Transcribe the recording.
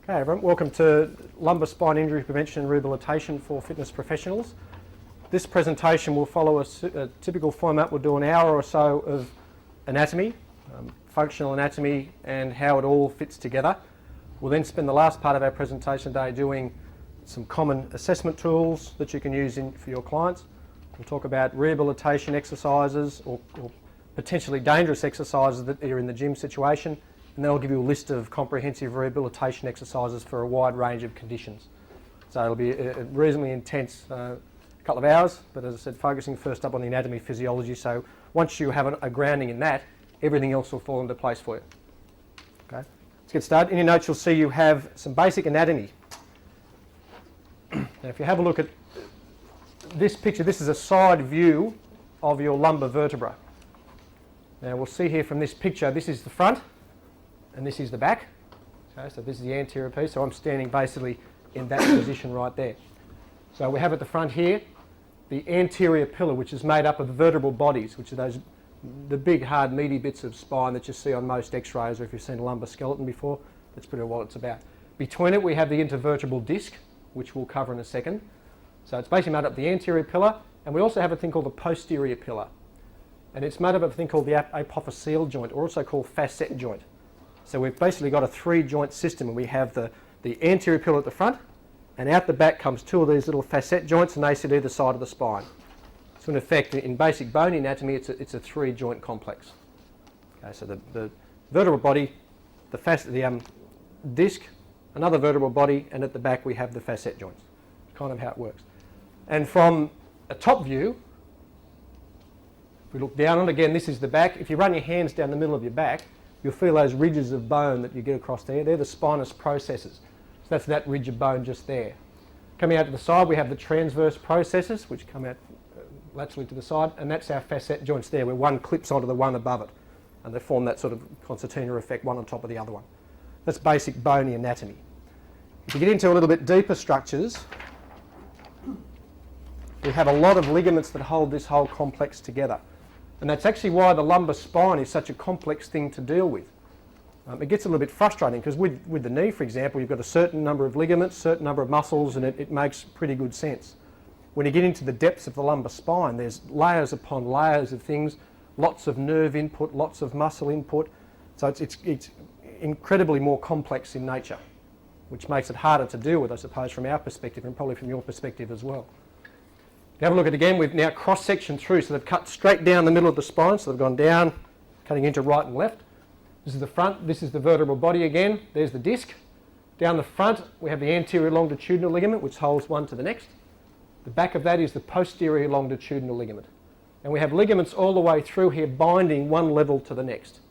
Okay everyone, welcome to Lumbar Spine Injury Prevention and Rehabilitation for Fitness Professionals. This presentation will follow a typical format. We'll do an hour or so of anatomy, functional anatomy and how it all fits together. We'll then spend the last part of our presentation today doing some common assessment tools that you can use for your clients. We'll talk about rehabilitation exercises or potentially dangerous exercises that are in the gym situation. And then I'll give you a list of comprehensive rehabilitation exercises for a wide range of conditions. So it'll be a reasonably intense couple of hours, but as I said, focusing first up on the anatomy physiology. So once you have a grounding in that, everything else will fall into place for you. Okay, let's get started. In your notes you'll see you have some basic anatomy. Now if you have a look at this picture, this is a side view of your lumbar vertebra. Now we'll see here from this picture, this is the front and this is the back. Okay, so this is the anterior piece, so I'm standing basically in that position right there. So we have at the front here the anterior pillar, which is made up of the vertebral bodies, which are the big hard meaty bits of spine that you see on most x-rays, or if you've seen a lumbar skeleton before, that's pretty well what it's about. Between it we have the intervertebral disc, which we'll cover in a second. So it's basically made up of the anterior pillar, and we also have a thing called the posterior pillar. And it's made up of a thing called the apophyseal joint, or also called facet joint. So we've basically got a three-joint system, and we have the anterior pillar at the front, and out the back comes two of these little facet joints, and they sit either side of the spine. So in effect, in basic bone anatomy, it's a three-joint complex. Okay, so the vertebral body, the disc, another vertebral body, and at the back we have the facet joints. Kind of how it works. And from a top view, if we look down on it, again, this is the back. If you run your hands down the middle of your back, you'll feel those ridges of bone that you get across there. They're the spinous processes. So that's that ridge of bone just there. Coming out to the side, we have the transverse processes, which come out laterally to the side, and that's our facet joints there, where one clips onto the one above it. And they form that sort of concertina effect, one on top of the other one. That's basic bony anatomy. If you get into a little bit deeper structures, we have a lot of ligaments that hold this whole complex together. And that's actually why the lumbar spine is such a complex thing to deal with. It gets a little bit frustrating because with the knee, for example, you've got a certain number of ligaments, certain number of muscles, and it makes pretty good sense. When you get into the depths of the lumbar spine, there's layers upon layers of things, lots of nerve input, lots of muscle input. So it's incredibly more complex in nature, which makes it harder to deal with, I suppose, from our perspective and probably from your perspective as well. Have a look at it again, we've now cross-sectioned through, so they've cut straight down the middle of the spine, so they've gone down, cutting into right and left. This is the front, this is the vertebral body again, there's the disc. Down the front we have the anterior longitudinal ligament, which holds one to the next. The back of that is the posterior longitudinal ligament. And we have ligaments all the way through here binding one level to the next.